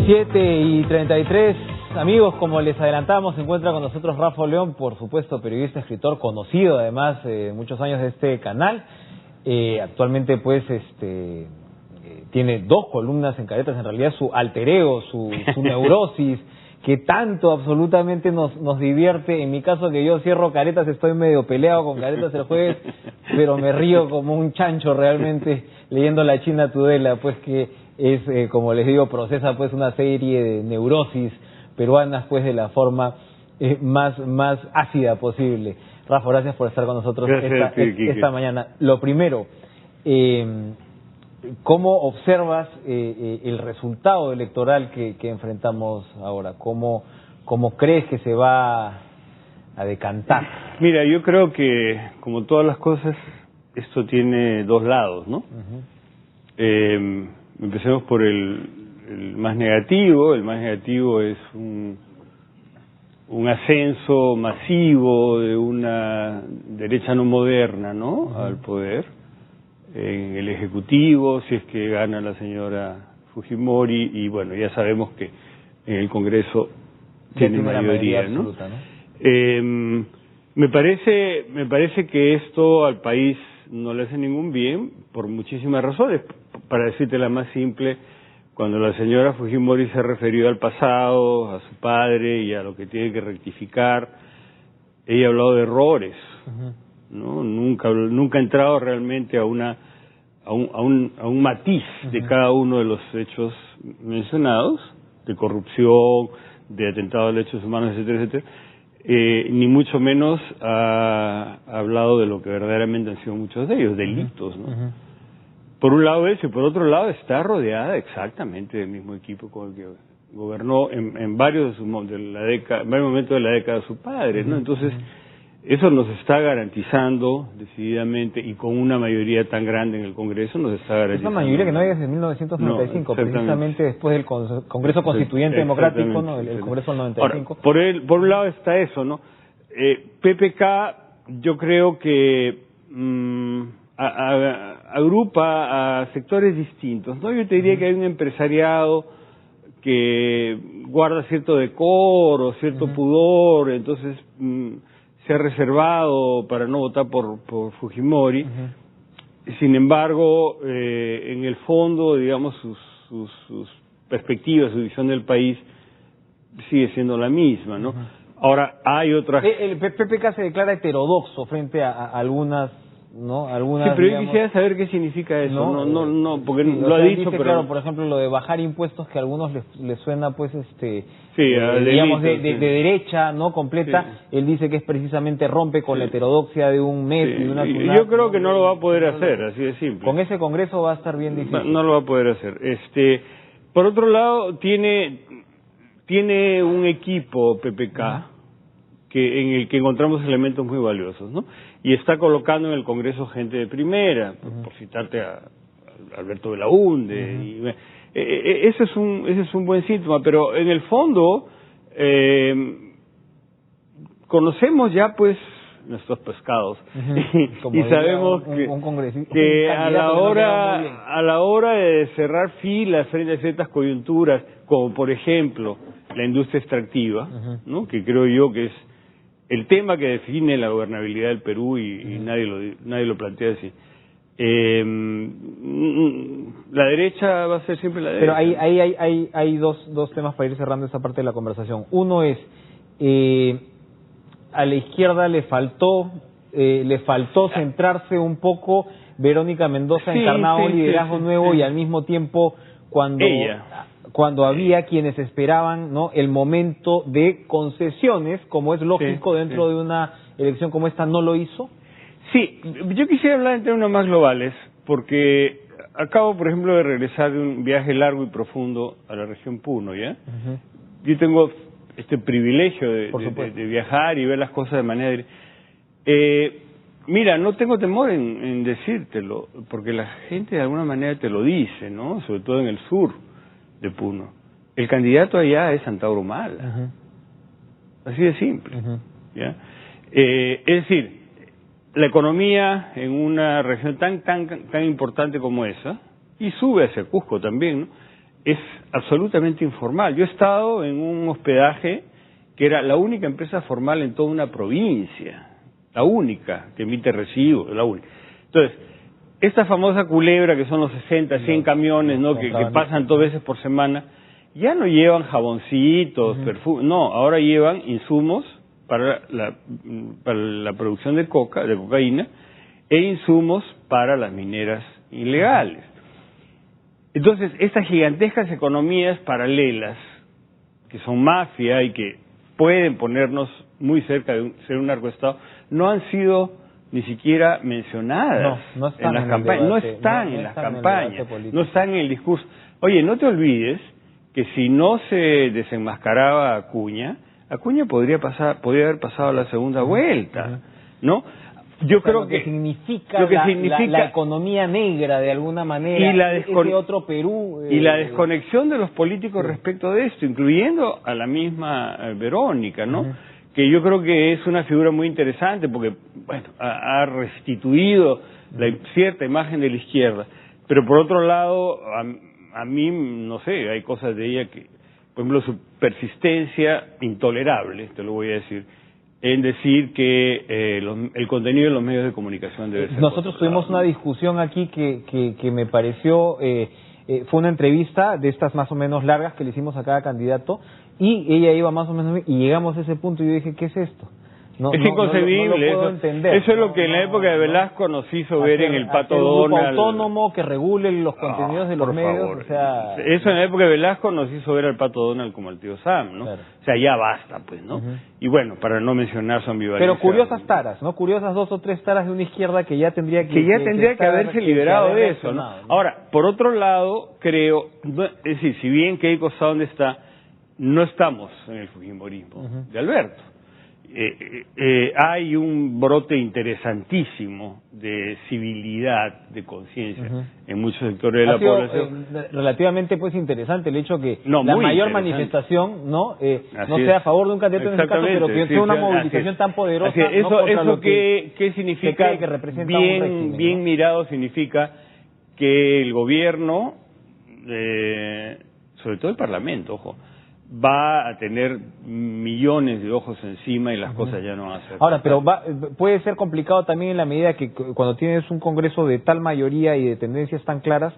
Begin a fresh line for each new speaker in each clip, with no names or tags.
7:33, amigos, como les adelantamos, se encuentra con nosotros Rafa León, por supuesto, periodista, escritor, conocido además muchos años de este canal. Actualmente pues tiene 2 columnas en Caretas, en realidad su alter ego, su neurosis, que tanto absolutamente nos divierte. En mi caso, que yo cierro Caretas, estoy medio peleado con Caretas el jueves, pero me río como un chancho realmente leyendo La China Tudela, pues que es, como les digo, procesa pues una serie de neurosis peruanas pues de la forma más ácida posible. Rafa, gracias por estar con nosotros esta mañana. Lo primero, ¿cómo observas el resultado electoral que enfrentamos ahora? ¿Cómo crees que se va a decantar?
Mira, yo creo que, como todas las cosas, esto tiene 2 lados, ¿no? Empecemos por el más negativo. El más negativo es un ascenso masivo de una derecha no moderna, ¿no?, al poder, en el Ejecutivo, si es que gana la señora Fujimori, y bueno, ya sabemos que en el Congreso tiene mayoría, ¿no?
Absoluta, ¿no?
Me parece que esto al país no le hace ningún bien, por muchísimas razones. Para decirte la más simple, cuando la señora Fujimori se refirió al pasado, a su padre y a lo que tiene que rectificar, ella ha hablado de errores, ¿no? Nunca ha entrado realmente a un matiz de cada uno de los hechos mencionados, de corrupción, de atentado a derechos humanos, etcétera, etcétera. Ni mucho menos ha hablado de lo que verdaderamente han sido muchos de ellos, delitos, ¿no? Por un lado eso, y por otro lado está rodeada exactamente del mismo equipo con el que gobernó en varios momentos de la década de su padre, ¿no? Entonces, eso nos está garantizando decididamente, y con una mayoría tan grande en el Congreso, nos está garantizando.
Es una mayoría que no hay desde 1995, precisamente después del Congreso Constituyente Democrático, ¿no? El Congreso del 95.
Ahora, por un lado está eso, ¿no? PPK, yo creo que agrupa a sectores distintos, ¿no? Yo te diría que hay un empresariado que guarda cierto decoro, cierto pudor, entonces se ha reservado para no votar por Fujimori. Sin embargo, en el fondo, digamos, sus perspectivas, su visión del país sigue siendo la misma, ¿no? Ahora, hay otras...
El PPK se declara heterodoxo frente a algunas, ¿no?
Sí, pero yo quisiera saber qué significa eso. No, porque
sí,
lo ha dicho,
dice,
pero...
Claro, por ejemplo, lo de bajar impuestos, que a algunos les suena, pues,
digamos,
de derecha, ¿no?, completa. Sí. Él dice que es precisamente rompe con la heterodoxia de un MEP y de una SUNAT.
Yo creo que no lo va a poder hacer, así de simple.
Con ese Congreso va a estar bien difícil.
No lo va a poder hacer. Por otro lado, tiene un equipo PPK en el que encontramos elementos muy valiosos, ¿no? Y está colocando en el Congreso gente de primera, por citarte a Alberto Belaúnde. Ese es un buen síntoma, pero en el fondo conocemos ya pues nuestros pescados y sabemos que a la hora de cerrar filas frente a ciertas coyunturas, como por ejemplo la industria extractiva, ¿no?, que creo yo que es el tema que define la gobernabilidad del Perú, y nadie lo plantea así. La derecha va a ser siempre la derecha.
Pero hay dos temas para ir cerrando esa parte de la conversación. Uno es, a la izquierda le faltó centrarse un poco. Verónica Mendoza encarnaba un liderazgo nuevo, y al mismo tiempo cuando había quienes esperaban, ¿no?, el momento de concesiones, como es lógico dentro de una elección como esta, ¿no lo hizo?
Sí, yo quisiera hablar en términos más globales, porque acabo, por ejemplo, de regresar de un viaje largo y profundo a la región Puno, ¿ya? Yo tengo este privilegio de viajar y ver las cosas de manera... mira, no tengo temor en decírtelo, porque la gente de alguna manera te lo dice, ¿no?, sobre todo en el sur de Puno. El candidato allá es Antauro Humala. Así de simple. ¿Ya? Es decir, la economía en una región tan importante como esa, y sube hacia Cusco también, ¿no?, es absolutamente informal. Yo he estado en un hospedaje que era la única empresa formal en toda una provincia, la única que emite recibos, la única. Entonces, esta famosa culebra que son los 60, 100 camiones, ¿no? que pasan 2 veces por semana, ya no llevan jaboncitos, perfumes, no, ahora llevan insumos para la producción de cocaína, e insumos para las mineras ilegales. Entonces, estas gigantescas economías paralelas, que son mafia y que pueden ponernos muy cerca de ser un narcoestado, no han sido ni siquiera mencionadas en las campañas, no están en las campañas, no están en el discurso. Oye, no te olvides que si no se desenmascaraba a Acuña podría haber pasado a la segunda vuelta, ¿no? Yo creo
lo que significa la economía negra de alguna manera,
y
ese otro Perú.
Y la desconexión de los políticos respecto de esto, incluyendo a la misma Verónica, ¿no? Que yo creo que es una figura muy interesante porque, bueno, ha restituido cierta imagen de la izquierda. Pero por otro lado, a mí, no sé, hay cosas de ella que, por ejemplo, su persistencia intolerable, te lo voy a decir, en decir que el contenido de los medios de comunicación debe ser...
Nosotros tuvimos una discusión aquí que me pareció... fue una entrevista de estas más o menos largas que le hicimos a cada candidato y ella iba más o menos... Y llegamos a ese punto y yo dije, ¿qué es esto?
Es inconcebible,
no lo puedo entender.
Eso es lo que en la época de Velasco nos hizo ver en el Pato
Donald. Un grupo
Donald.
autónomo que regule los contenidos de los medios.
Favor.
O sea,
eso en la época de Velasco nos hizo ver al Pato Donald como al tío Sam, ¿no? Claro. O sea, ya basta, pues, ¿no? Y bueno, para no mencionar su ambivalencia.
Pero curiosas taras, ¿no? Curiosas 2 o 3 taras de una izquierda que ya tendría que
haberse liberado de eso, ¿no? Ahora, por otro lado, creo, es decir, si bien Keiko está donde está, no estamos en el fujimorismo de Alberto. Hay un brote interesantísimo de civilidad, de conciencia en muchos sectores de la población.
Relativamente pues interesante el hecho que la mayor manifestación no sea a favor de un candidato en este caso, pero que sea una movilización tan poderosa.
Eso ¿qué significa?
Que representa
bien mirado significa que el gobierno, sobre todo el Parlamento, ojo, va a tener millones de ojos encima y las cosas ya no van a ser.
Ahora, pero puede ser complicado también en la medida que cuando tienes un Congreso de tal mayoría y de tendencias tan claras,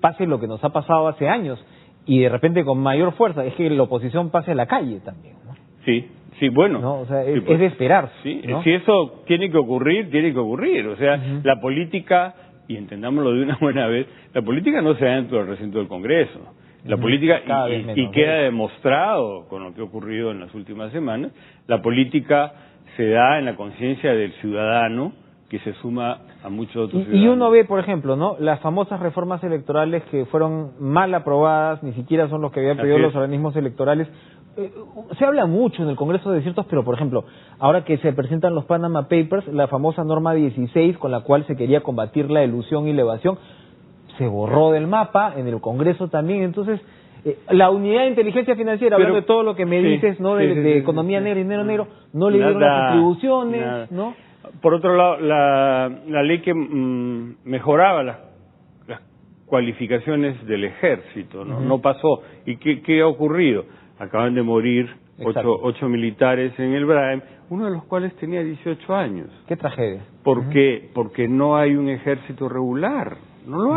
pase lo que nos ha pasado hace años y de repente con mayor fuerza, es que la oposición pase a la calle también, ¿no?
Sí, bueno.
¿No? O sea, es de esperar.
Sí,
¿no?
Si eso tiene que ocurrir, tiene que ocurrir. O sea, la política, y entendámoslo de una buena vez, la política no se da dentro del recinto del Congreso. La política, y queda demostrado con lo que ha ocurrido en las últimas semanas, la política se da en la conciencia del ciudadano que se suma a muchos otros ciudadanos.
Y uno ve, por ejemplo, ¿no? Las famosas reformas electorales que fueron mal aprobadas, ni siquiera son los que habían pedido los organismos electorales. Se habla mucho en el Congreso de ciertos, pero por ejemplo, ahora que se presentan los Panama Papers, la famosa norma 16 con la cual se quería combatir la elusión y la evasión, se borró del mapa, en el Congreso también. Entonces, la unidad de inteligencia financiera, hablando de todo lo que me dices, ¿no? De economía negra y dinero negro, no le dieron las contribuciones, ¿no?
Por otro lado, la ley que mejoraba las cualificaciones del ejército, ¿no? No pasó. ¿Y qué ha ocurrido? Acaban de morir 8 militares en el Braem, uno de los cuales tenía 18 años.
¡Qué tragedia!
¿Por qué? Porque no hay un ejército regular. No lo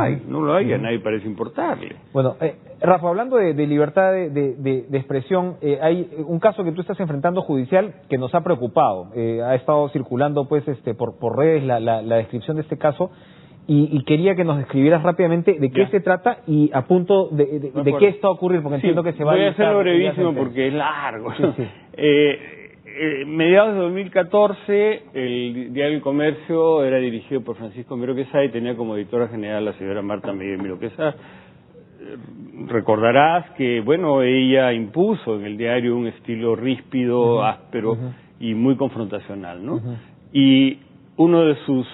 hay, a nadie parece importarle.
Bueno, Rafa, hablando de libertad de expresión, hay un caso que tú estás enfrentando judicial que nos ha preocupado. Ha estado circulando pues por redes la descripción de este caso y quería que nos describieras rápidamente de qué se trata y a punto de qué está a ocurrir, porque entiendo que se va a...
Voy a hacerlo brevísimo porque es largo. Mediados de 2014, el diario El Comercio era dirigido por Francisco Miro Quesada y tenía como editora general la señora Marta Miguel Miro Quesada. Recordarás que, bueno, ella impuso en el diario un estilo ríspido, áspero y muy confrontacional, ¿no? Y uno de sus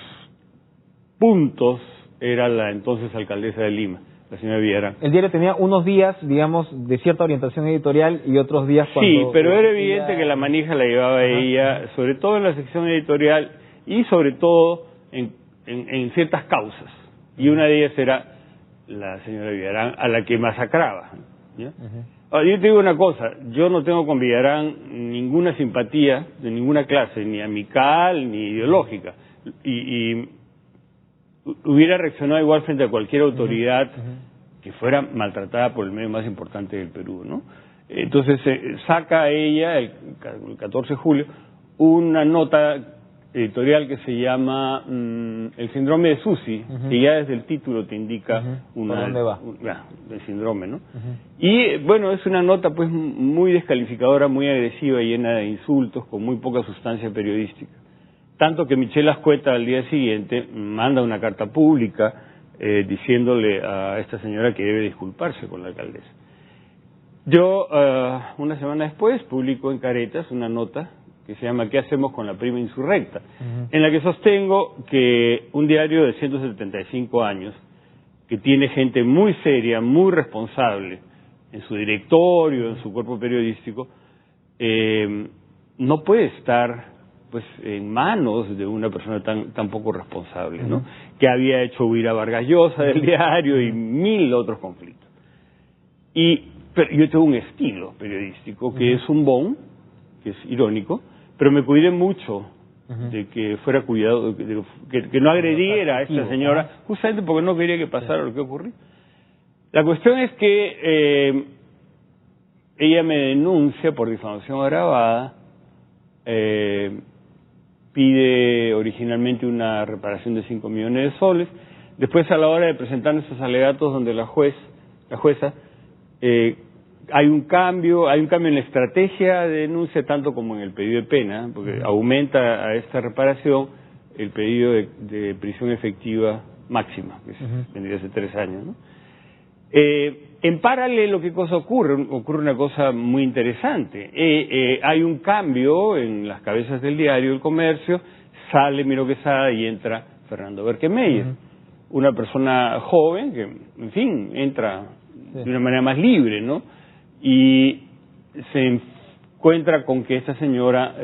puntos era la entonces alcaldesa de Lima, la señora Villarán.
El diario tenía unos días, digamos, de cierta orientación editorial y otros días cuando...
Sí, pero era evidente que la manija la llevaba ella, sobre todo en la sección editorial y sobre todo en ciertas causas. Y una de ellas era la señora Villarán, a la que masacraba, ¿ya? Ahora, yo te digo una cosa, yo no tengo con Villarán ninguna simpatía de ninguna clase, ni amical ni ideológica, y hubiera reaccionado igual frente a cualquier autoridad que fuera maltratada por el medio más importante del Perú, ¿no? Entonces saca ella el 14 de julio una nota editorial que se llama El síndrome de Susi, que ya desde el título te indica
¿Por dónde va?
el síndrome, ¿no? Y bueno, es una nota pues muy descalificadora, muy agresiva, llena de insultos, con muy poca sustancia periodística. Tanto que Michelle Ascueta al día siguiente manda una carta pública diciéndole a esta señora que debe disculparse con la alcaldesa. Yo, una semana después, publico en Caretas una nota que se llama ¿Qué hacemos con la prima insurrecta? En la que sostengo que un diario de 175 años, que tiene gente muy seria, muy responsable, en su directorio, en su cuerpo periodístico, no puede estar pues en manos de una persona tan poco responsable, ¿no? Que había hecho huir a Vargas Llosa del diario y 1000 otros conflictos. Pero yo tengo un estilo periodístico que es un bon, que es irónico, pero me cuidé mucho de que fuera cuidado, que no agrediera a esta señora, justamente porque no quería que pasara lo que ocurrió. La cuestión es que ella me denuncia por difamación agravada, pide originalmente una reparación de 5 millones de soles, después a la hora de presentar nuestros alegatos donde la jueza hay un cambio en la estrategia de denuncia tanto como en el pedido de pena, porque aumenta a esta reparación el pedido de prisión efectiva máxima, que vendría a ser 3 años, ¿no? En paralelo, ¿qué cosa ocurre? Ocurre una cosa muy interesante. Hay un cambio en las cabezas del diario El Comercio, sale Miro Quesada y entra Fernando Berkemeyer, una persona joven que, en fin, entra de una manera más libre, ¿no? Y se encuentra con que esta señora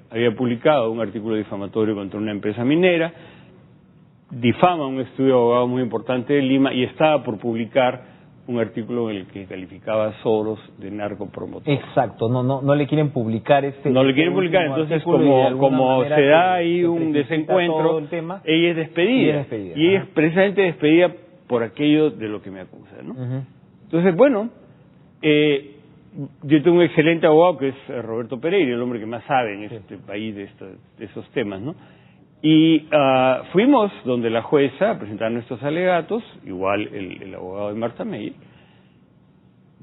había publicado un artículo difamatorio contra una empresa minera, difama un estudio de abogados muy importante de Lima y estaba por publicar un artículo en el que calificaba a Soros de narcopromotor.
Exacto, no le quieren publicar
no le quieren publicar, entonces como se da ahí un desencuentro, ella es despedida. Y ella es precisamente despedida por aquello de lo que me acusa, ¿no? Entonces, bueno, yo tengo un excelente abogado que es Roberto Pereira, el hombre que más sabe en este país de esos temas, ¿no? Y fuimos donde la jueza a presentar nuestros alegatos, igual el abogado de Marta Meyer,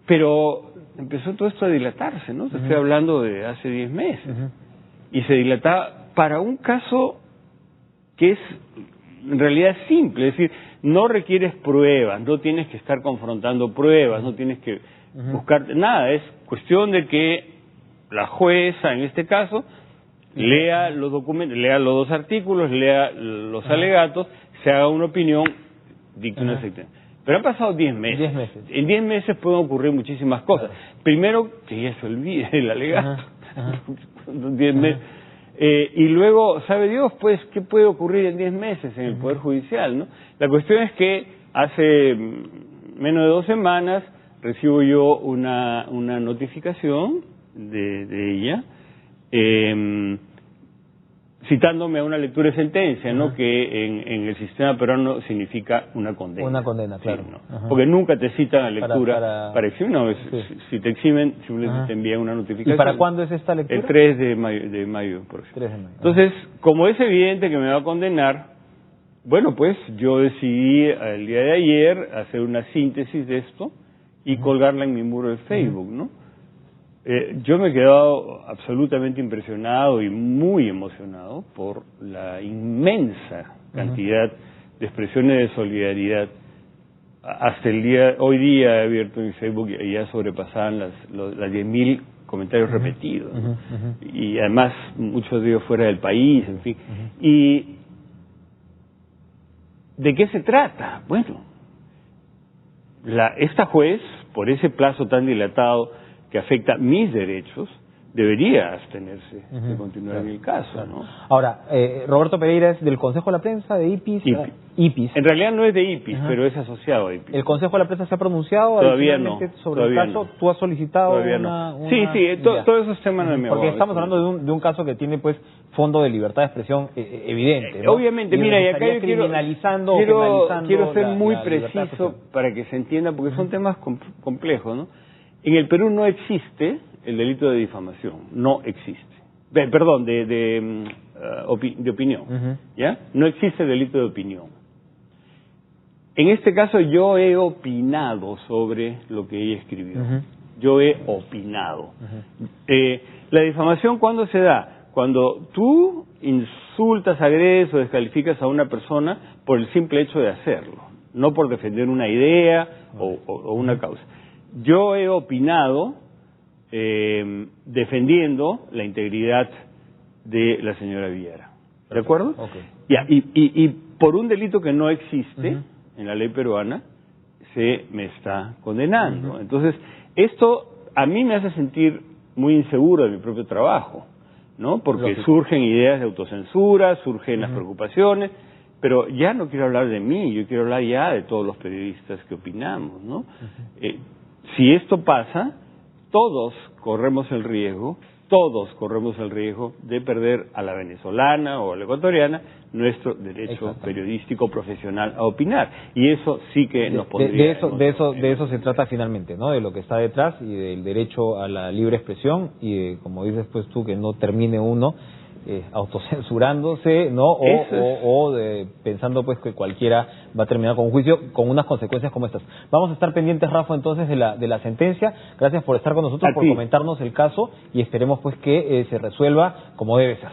pero empezó todo esto a dilatarse, ¿no? Te estoy hablando de hace 10 meses. Y se dilataba para un caso que es en realidad simple, es decir, no requieres pruebas, no tienes que estar confrontando pruebas, no tienes que buscar nada, es cuestión de que la jueza, en este caso, lea los documentos, lea los 2 artículos, lea los alegatos, se haga una opinión, dicte una sentencia. Pero han pasado 10 meses.
10 meses.
En 10 meses pueden ocurrir muchísimas cosas. Primero, que ya se olvide el alegato. 10 meses. Y luego, sabe Dios, pues, ¿qué puede ocurrir en 10 meses en el Poder Judicial, no? La cuestión es que hace menos de 2 semanas recibo yo una notificación de ella, citándome a una lectura de sentencia, ¿no? Que en el sistema peruano significa una condena.
Una condena, claro.
Sí, ¿no? Porque nunca te citan a lectura para eximir, no, si te eximen, simplemente te envían una notificación.
¿Y para cuándo es esta lectura?
El 3 de mayo próximo.
3 de mayo.
Entonces, como es evidente que me va a condenar, bueno, pues yo decidí el día de ayer hacer una síntesis de esto y colgarla en mi muro de Facebook, ¿no? Yo me he quedado absolutamente impresionado y muy emocionado por la inmensa cantidad de expresiones de solidaridad. Hasta hoy día he abierto mi Facebook y ya sobrepasaban las 10.000 comentarios repetidos, ¿no? Y además muchos de ellos fuera del país, en fin. ¿Y de qué se trata? Bueno, esta juez, por ese plazo tan dilatado que afecta mis derechos, debería abstenerse de continuar en el caso, ¿no?
Ahora, Roberto Pereira es del Consejo de la Prensa, de IPIS. IPIS.
En realidad no es de IPIS, pero es asociado a IPIS.
¿El Consejo de la Prensa se ha pronunciado
todavía no,
sobre el caso?
No.
¿Tú has solicitado
todavía
una...?
Sí, todos esos temas de mi abogado.
Porque estamos hablando de un caso que tiene, pues, fondo de libertad de expresión evidente, ¿no?
Obviamente, mira, y acá yo quiero ser muy preciso para que se entienda, porque son temas complejos, ¿no? En el Perú no existe el delito de difamación, no existe. Perdón, de opinión, ¿ya? No existe el delito de opinión. En este caso yo he opinado sobre lo que ella escribió. Yo he opinado. La difamación, ¿cuándo se da? Cuando tú insultas, agredes o descalificas a una persona por el simple hecho de hacerlo, no por defender una idea o una causa. Yo he opinado defendiendo la integridad de la señora Villara. ¿De acuerdo? Y por un delito que no existe en la ley peruana, se me está condenando. Entonces, esto a mí me hace sentir muy inseguro de mi propio trabajo, ¿no? Porque surgen ideas de autocensura, surgen las preocupaciones, pero ya no quiero hablar de mí, yo quiero hablar ya de todos los periodistas que opinamos, ¿no? Si esto pasa, todos corremos el riesgo de perder a la venezolana o a la ecuatoriana nuestro derecho periodístico profesional a opinar, y eso sí que nos pondría...
De eso se trata finalmente, ¿no? De lo que está detrás y del derecho a la libre expresión y de, como dices pues tú, que no termine uno autocensurándose, ¿no? O pensando pues que cualquiera va a terminar con un juicio con unas consecuencias como estas. Vamos a estar pendientes, Rafa, entonces de la sentencia. Gracias por estar con nosotros, por comentarnos el caso, y esperemos pues que se resuelva como debe ser.